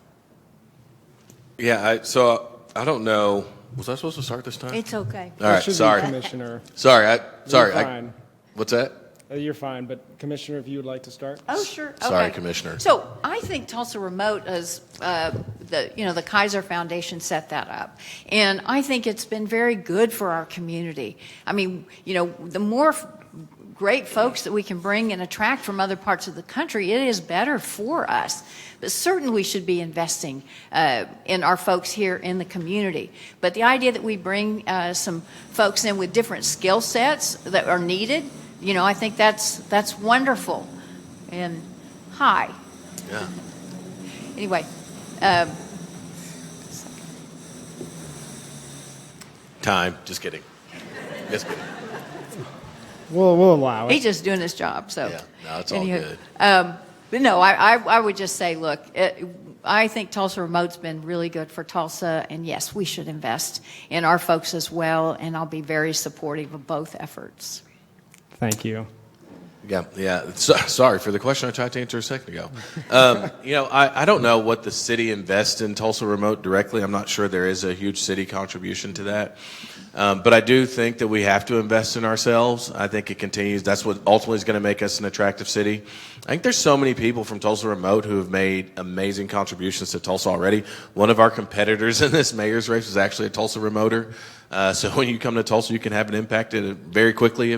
Yeah, so I don't know. Was I supposed to start this time? It's okay. All right, Should be sorry. Commissioner. Sorry. You're fine. What's that? You're fine, but Commissioner, if you would like to start. Oh, sure. Sorry, Okay. Commissioner. So I think Tulsa Remote is the Kaiser Foundation set that up, and I think it's been very good for our community. The more great folks that we can bring and attract from other parts of the country, it is better for us. But certainly we should be investing in our folks here in the community. But the idea that we bring some folks in with different skill sets that are needed, I think that's wonderful. And hi. Yeah. Anyway. Time. Just kidding. Just kidding. We'll allow it. He's just doing his job. So. Yeah. No, it's all good. But no, I would just say, look, I think Tulsa Remote's been really good for Tulsa, and yes, we should invest in our folks as well, and I'll be very supportive of both efforts. Thank you. Yeah. Sorry for the question I tried to answer a second ago. I don't know what the city invests in Tulsa Remote directly. I'm not sure there is a huge city contribution to that. But I do think that we have to invest in ourselves. I think it continues. That's what ultimately is going to make us an attractive city. I think there's so many people from Tulsa Remote who have made amazing contributions to Tulsa already. One of our competitors in this mayor's race was actually a Tulsa Remoter. So when you come to Tulsa, you can have an impact very quickly,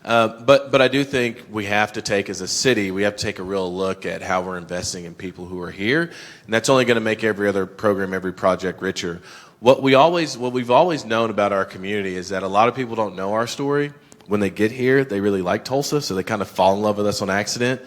But I do think we have to take, as a city, we have to take a real look at how we're investing in people who are here. And that's only going to make every other program, every project richer. What we've always known about our community is that a lot of people don't know our story. When they get here, they really like Tulsa, so they kind of fall in love with us on accident.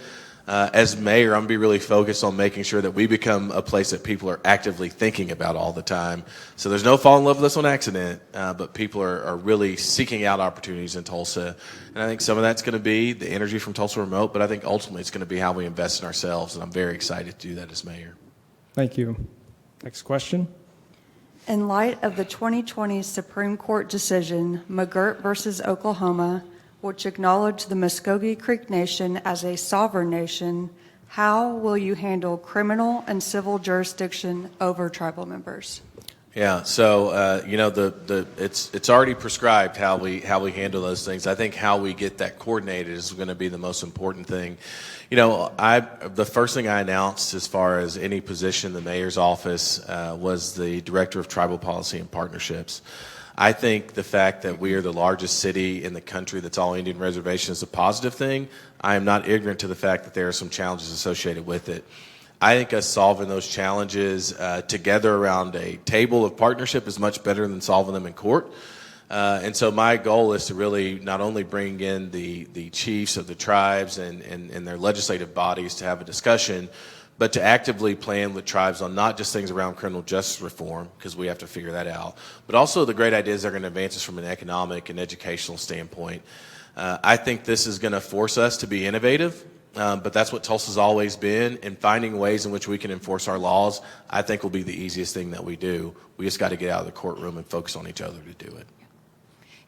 As mayor, I'm going to be really focused on making sure that we become a place that people are actively thinking about all the time. So there's no fall in love with us on accident, but people are really seeking out opportunities in Tulsa. And I think some of that's going to be the energy from Tulsa Remote, but I think ultimately it's going to be how we invest in ourselves, and I'm very excited to do that as mayor. Thank you. Next question. In light of the 2020 Supreme Court decision, McGirt versus Oklahoma, which acknowledged the Muscogee Creek Nation as a sovereign nation, how will you handle criminal and civil jurisdiction over tribal members? Yeah, so it's already prescribed how we handle those things. I think how we get that coordinated is going to be the most important thing. The first thing I announced as far as any position in the mayor's office was the director of tribal policy and partnerships. I think the fact that we are the largest city in the country that's all Indian reservation is a positive thing. I am not ignorant to the fact that there are some challenges associated with it. I think us solving those challenges together around a table of partnership is much better than solving them in court. And so my goal is to really not only bring in the chiefs of the tribes and their legislative bodies to have a discussion, but to actively plan with tribes on not just things around criminal justice reform, because we have to figure that out, but also the great ideas that are going to advance us from an economic and educational standpoint. I think this is going to force us to be innovative. But that's what Tulsa's always been, and finding ways in which we can enforce our laws, I think, will be the easiest thing that we do. We just got to get out of the courtroom and focus on each other to do it.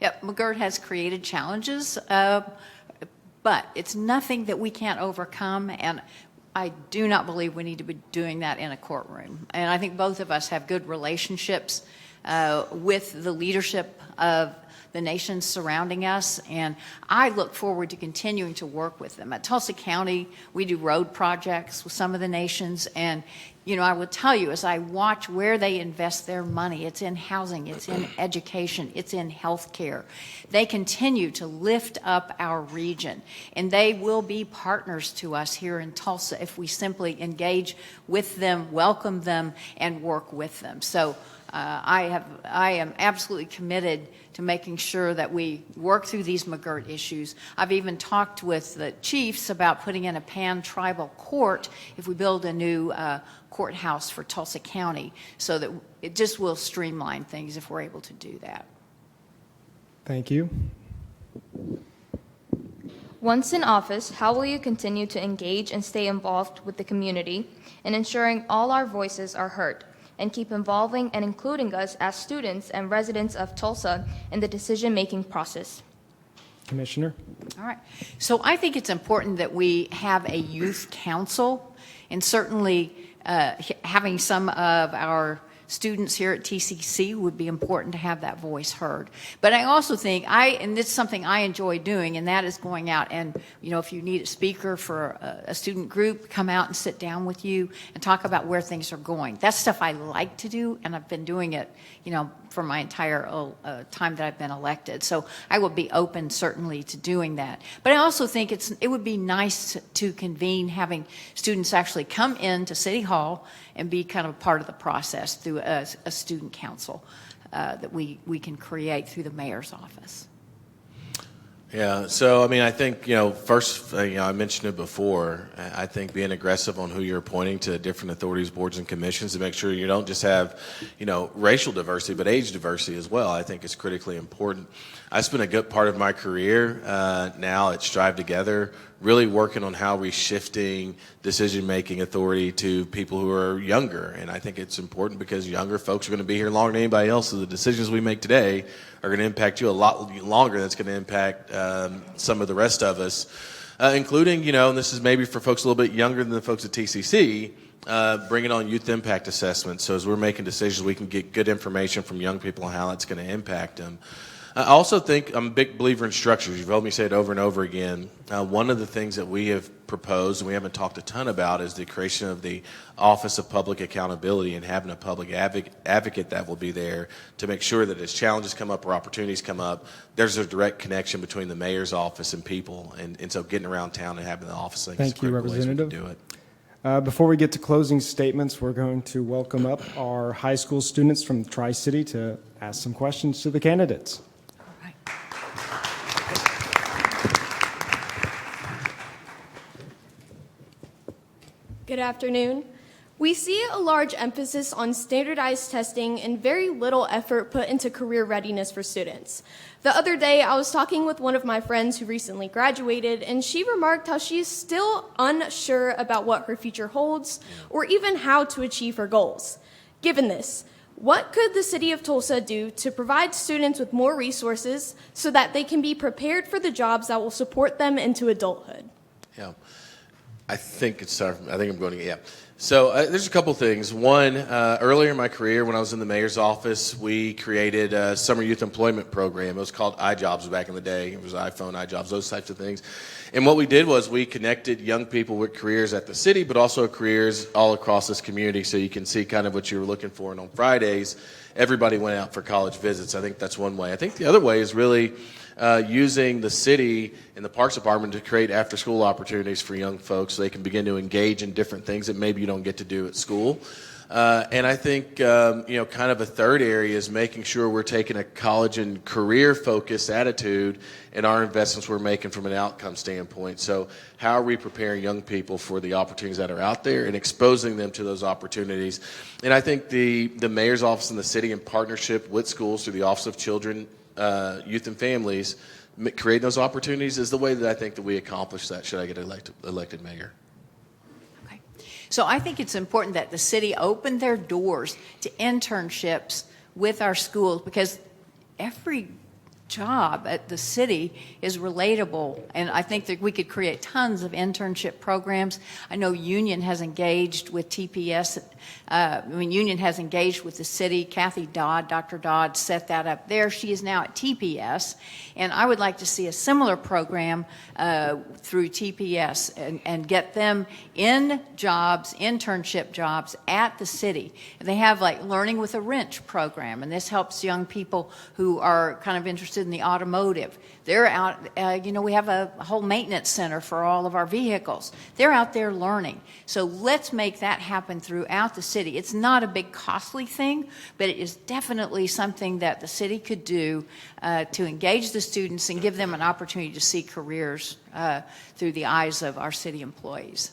Yep, McGirt has created challenges, but it's nothing that we can't overcome, and I do not believe we need to be doing that in a courtroom. And I think both of us have good relationships with the leadership of the nations surrounding us, and I look forward to continuing to work with them. At Tulsa County, we do road projects with some of the nations, and I will tell you, as I watch where they invest their money, it's in housing, it's in education, it's in health care. They continue to lift up our region, and they will be partners to us here in Tulsa if we simply engage with them, welcome them, and work with them. So I am absolutely committed to making sure that we work through these McGirt issues. I've even talked with the chiefs about putting in a pan-tribal court if we build a new courthouse for Tulsa County, so that it just will streamline things if we're able to do that. Thank you. Once in office, how will you continue to engage and stay involved with the community in ensuring all our voices are heard, and keep involving and including us as students and residents of Tulsa in the decision-making process? Commissioner? All right. So I think it's important that we have a youth council, and certainly having some of our students here at TCC would be important to have that voice heard. But I also think, and this is something I enjoy doing, and that is going out and, if you need a speaker for a student group, come out and sit down with you and talk about where things are going. That's stuff I like to do, and I've been doing it, for my entire time that I've been elected. So I will be open, certainly, to doing that. But I also think it would be nice to convene, having students actually come into City Hall and be kind of a part of the process through a student council that we can create through the mayor's office. Yeah, so I think, first, I mentioned it before, I think being aggressive on who you're appointing to different authorities, boards, and commissions to make sure you don't just have, racial diversity, but age diversity as well, I think is critically important. I spent a good part of my career now at Strive Together really working on how we're shifting decision-making authority to people who are younger. And I think it's important because younger folks are going to be here longer than anybody else, so the decisions we make today are going to impact you a lot longer than it's going to impact some of the rest of us. including, and this is maybe for folks a little bit younger than the folks at TCC, bringing on youth impact assessments. So as we're making decisions, we can get good information from young people on how that's going to impact them. I also think I'm a big believer in structures. You've heard me say it over and over again. One of the things that we have proposed, and we haven't talked a ton about, is the creation of the Office of Public Accountability and having a public advocate that will be there to make sure that as challenges come up or opportunities come up, there's a direct connection between the mayor's office and people. And so getting around town and having the office, I think, Thank is you, critical ways we can Representative. do it. Before we get to closing statements, we're going to welcome up our high school students from the Tri-City to ask some questions to the candidates. Good afternoon. We see a large emphasis on standardized testing and very little effort put into career readiness for students. The other day, I was talking with one of my friends who recently graduated, and she remarked how she's still unsure about what her future holds or even how to achieve her goals. Given this, what could the City of Tulsa do to provide students with more resources so that they can be prepared for the jobs that will support them into adulthood? Yeah. I think I'm going to, yeah. So there's a couple things. One, earlier in my career when I was in the mayor's office, we created a summer youth employment program. It was called iJobs back in the day. It was iPhone, iJobs, those types of things. And what we did was we connected young people with careers at the city, but also careers all across this community, so you can see kind of what you were looking for. And on Fridays, everybody went out for college visits. I think that's one way. I think the other way is really using the city and the Parks Department to create after-school opportunities for young folks so they can begin to engage in different things that maybe you don't get to do at school. And I think, kind of a third area is making sure we're taking a college and career-focused attitude in our investments we're making from an outcome standpoint. So how are we preparing young people for the opportunities that are out there and exposing them to those opportunities? And I think the mayor's office in the city, in partnership with schools through the Office of Children, Youth and Families, creating those opportunities is the way that I think that we accomplish that should I get elected mayor. Okay. So I think it's important that the city open their doors to internships with our schools, because every job at the city is relatable, and I think that we could create tons of internship programs. I know Union has engaged with TPS. Union has engaged with the city. Kathy Dodd, Dr. Dodd, set that up there. She is now at TPS, and I would like to see a similar program through TPS and get them in jobs, internship jobs at the city. They have like Learning with a Wrench program, and this helps young people who are kind of interested in the automotive. They're out, we have a whole maintenance center for all of our vehicles. They're out there learning. So let's make that happen throughout the city. It's not a big costly thing, but it is definitely something that the city could do to engage the students and give them an opportunity to see careers through the eyes of our city employees.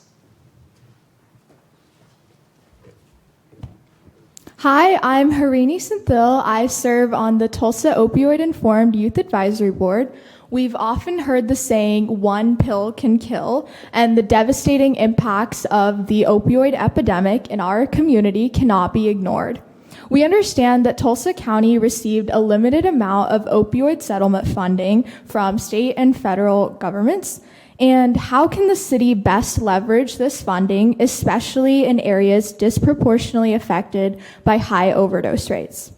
Hi, I'm Harini Senthil. I serve on the Tulsa Opioid Informed Youth Advisory Board. We've often heard the saying, one pill can kill, and the devastating impacts of the opioid epidemic in our community cannot be ignored. We understand that Tulsa County received a limited amount of opioid settlement funding from state and federal governments. And how can the city best leverage this funding, especially in areas disproportionately affected by high overdose rates?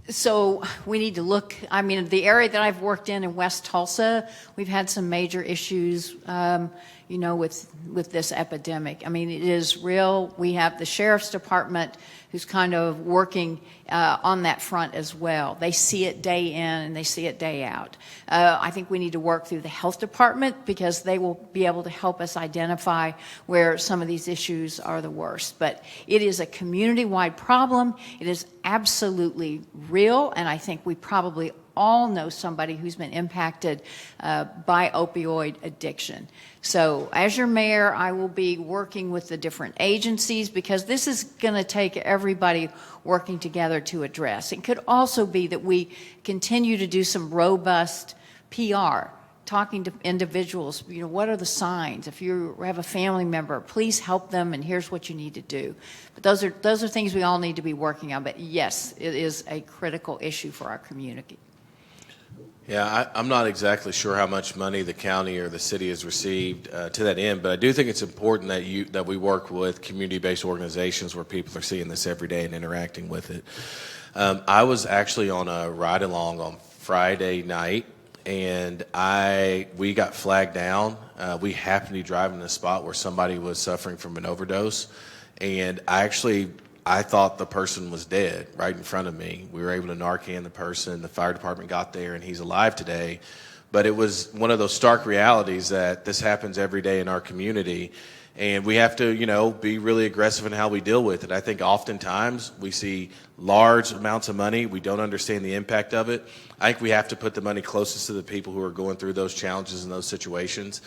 So we need to look, the area that I've worked in West Tulsa, we've had some major issues, with this epidemic. It is real. We have the Sheriff's Department who's kind of working on that front as well. They see it day in and they see it day out. I think we need to work through the Health Department because they will be able to help us identify where some of these issues are the worst. But it is a community-wide problem. It is absolutely real, and I think we probably all know somebody who's been impacted by opioid addiction. So as your mayor, I will be working with the different agencies because this is going to take everybody working together to address. It could also be that we continue to do some robust PR, talking to individuals, what are the signs? If you have a family member, please help them, and here's what you need to do. But those are things we all need to be working on. But yes, it is a critical issue for our community. Yeah, I'm not exactly sure how much money the county or the city has received to that end, but I do think it's important that we work with community-based organizations where people are seeing this every day and interacting with it. I was actually on a ride-along on Friday night, and we got flagged down. We happened to be driving in a spot where somebody was suffering from an overdose, and I thought the person was dead right in front of me. We were able to Narcan the person. The fire department got there, and he's alive today. But it was one of those stark realities that this happens every day in our community, and we have to, be really aggressive in how we deal with it. I think oftentimes we see large amounts of money. We don't understand the impact of it. I think we have to put the money closest to the people who are going through those challenges and those situations.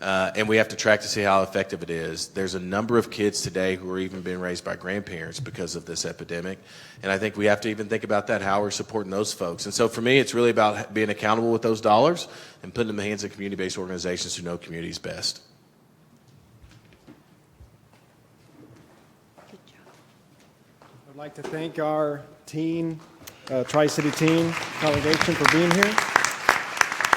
And we have to track to see how effective it is. There's a number of kids today who are even being raised by grandparents because of this epidemic. And I think we have to even think about that, how we're supporting those folks. And so for me, it's really about being accountable with those dollars and putting them in the hands of community-based organizations who know communities best. I'd like to thank our teen, Tri-City Teen Congregation for being here.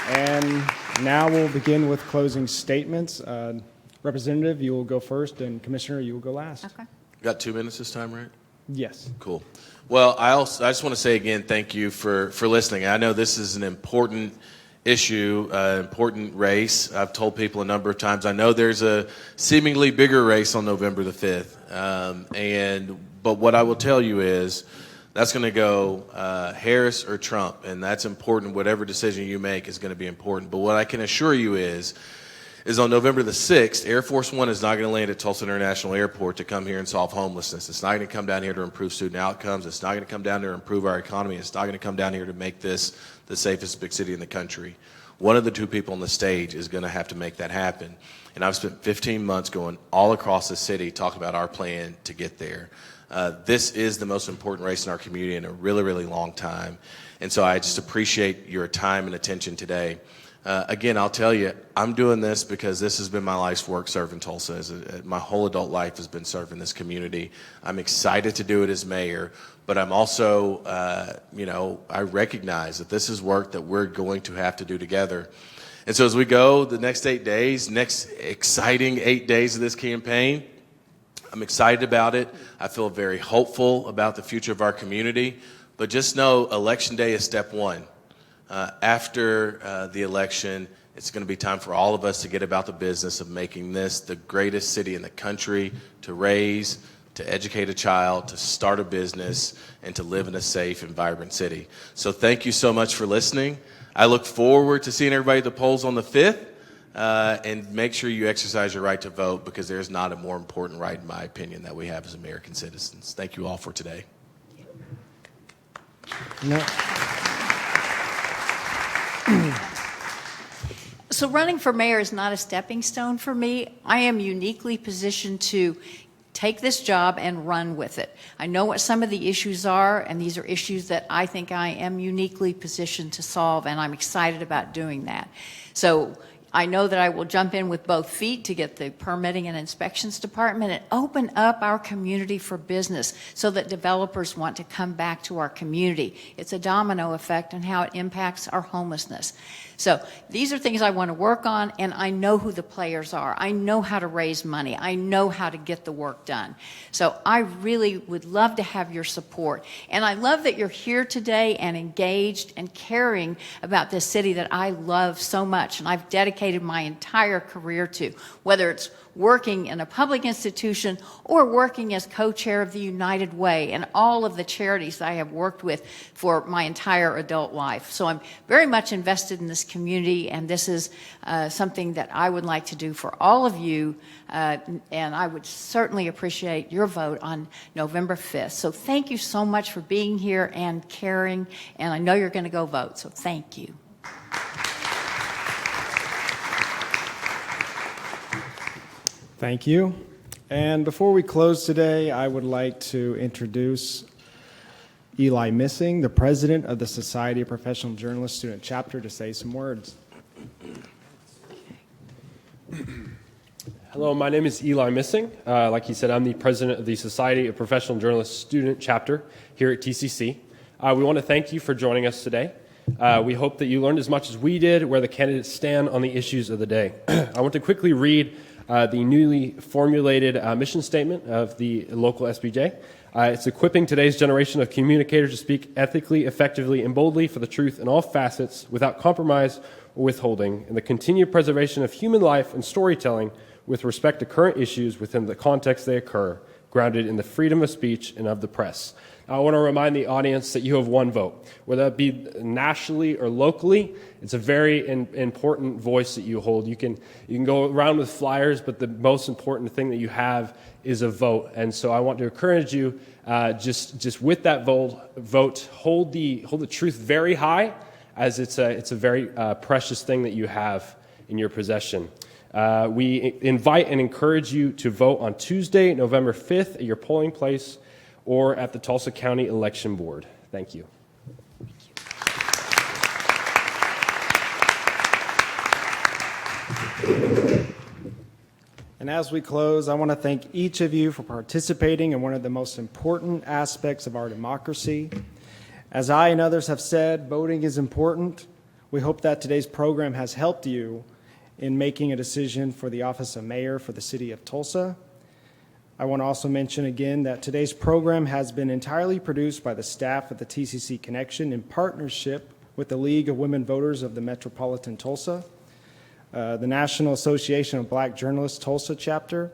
And now we'll begin with closing statements. Representative, you will go first, and Commissioner, you will go last. Okay. Got 2 minutes this time, right? Yes. Cool. Well, I just want to say again, thank you for listening. I know this is an important issue, important race. I've told people a number of times, I know there's a seemingly bigger race on November the 5th. But what I will tell you is that's going to go Harris or Trump, and that's important. Whatever decision you make is going to be important. But what I can assure you is on November the 6th, Air Force One is not going to land at Tulsa International Airport to come here and solve homelessness. It's not going to come down here to improve student outcomes. It's not going to come down here to improve our economy. It's not going to come down here to make this the safest big city in the country. One of the two people on the stage is going to have to make that happen. And I've spent 15 months going all across the city talking about our plan to get there. This is the most important race in our community in a really, really long time. And so I just appreciate your time and attention today. Again, I'll tell you, I'm doing this because this has been my life's work serving Tulsa. My whole adult life has been serving this community. I'm excited to do it as mayor, but I'm also, I recognize that this is work that we're going to have to do together. And so as we go the next 8 days, next exciting 8 days of this campaign, I'm excited about it. I feel very hopeful about the future of our community. But just know Election Day is step one. After the election, it's going to be time for all of us to get about the business of making this the greatest city in the country to raise, to educate a child, to start a business, and to live in a safe and vibrant city. So thank you so much for listening. I look forward to seeing everybody at the polls on the 5th. And make sure you exercise your right to vote, because there's not a more important right, in my opinion, that we have as American citizens. Thank you all for today. No. So running for mayor is not a stepping stone for me. I am uniquely positioned to take this job and run with it. I know what some of the issues are, and these are issues that I think I am uniquely positioned to solve, and I'm excited about doing that. So I know that I will jump in with both feet to get the permitting and inspections department and open up our community for business so that developers want to come back to our community. It's a domino effect on how it impacts our homelessness. So these are things I want to work on, and I know who the players are. I know how to raise money. I know how to get the work done. So I really would love to have your support. And I love that you're here today and engaged and caring about this city that I love so much, and I've dedicated my entire career to, whether it's working in a public institution or working as co-chair of the United Way and all of the charities that I have worked with for my entire adult life. So I'm very much invested in this community, and this is something that I would like to do for all of you, and I would certainly appreciate your vote on November 5th. So thank you so much for being here and caring, and I know you're going to go vote, so thank you. Thank you. And before we close today, I would like to introduce Eli Missing, the president of the Society of Professional Journalists Student Chapter, to say some words. Hello, my name is Eli Missing. Like he said, I'm the president of the Society of Professional Journalists Student Chapter here at TCC. We want to thank you for joining us today. We hope that you learned as much as we did where the candidates stand on the issues of the day. I want to quickly read the newly formulated mission statement of the local SBJ. It's equipping today's generation of communicators to speak ethically, effectively, and boldly for the truth in all facets without compromise or withholding, and the continued preservation of human life and storytelling with respect to current issues within the context they occur, grounded in the freedom of speech and of the press. I want to remind the audience that you have one vote. Whether that be nationally or locally, it's a very important voice that you hold. You can go around with flyers, but the most important thing that you have is a vote. And so I want to encourage you, just with that vote, hold the truth very high, as it's a very precious thing that you have in your possession. We invite and encourage you to vote on Tuesday, November 5th at your polling place or at the Tulsa County Election Board. Thank you. And as we close, I want to thank each of you for participating in one of the most important aspects of our democracy. As I and others have said, voting is important. We hope that today's program has helped you in making a decision for the office of mayor for the city of Tulsa. I want to also mention again that today's program has been entirely produced by the staff of the TCC Connection in partnership with the League of Women Voters of the Metropolitan Tulsa, the National Association of Black Journalists Tulsa chapter,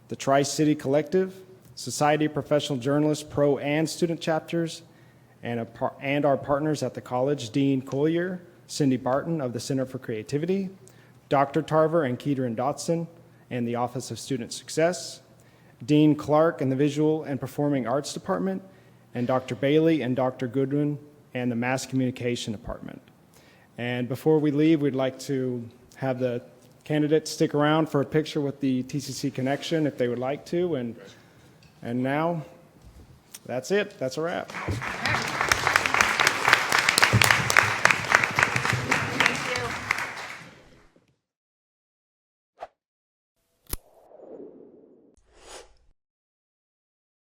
the Tri-City Collective, Society of Professional Journalists Pro and Student chapters, and our partners at the college, Dean Collier, Cindy Barton of the Center for Creativity, Dr. Tarver and Keterin Dotson, and the Office of Student Success, Dean Clark and the Visual and Performing Arts Department, and Dr. Bailey and Dr. Goodwin and the Mass Communication Department. And before we leave, we'd like to have the candidates stick around for a picture with the TCC Connection if they would like to. And now, that's it. That's a wrap.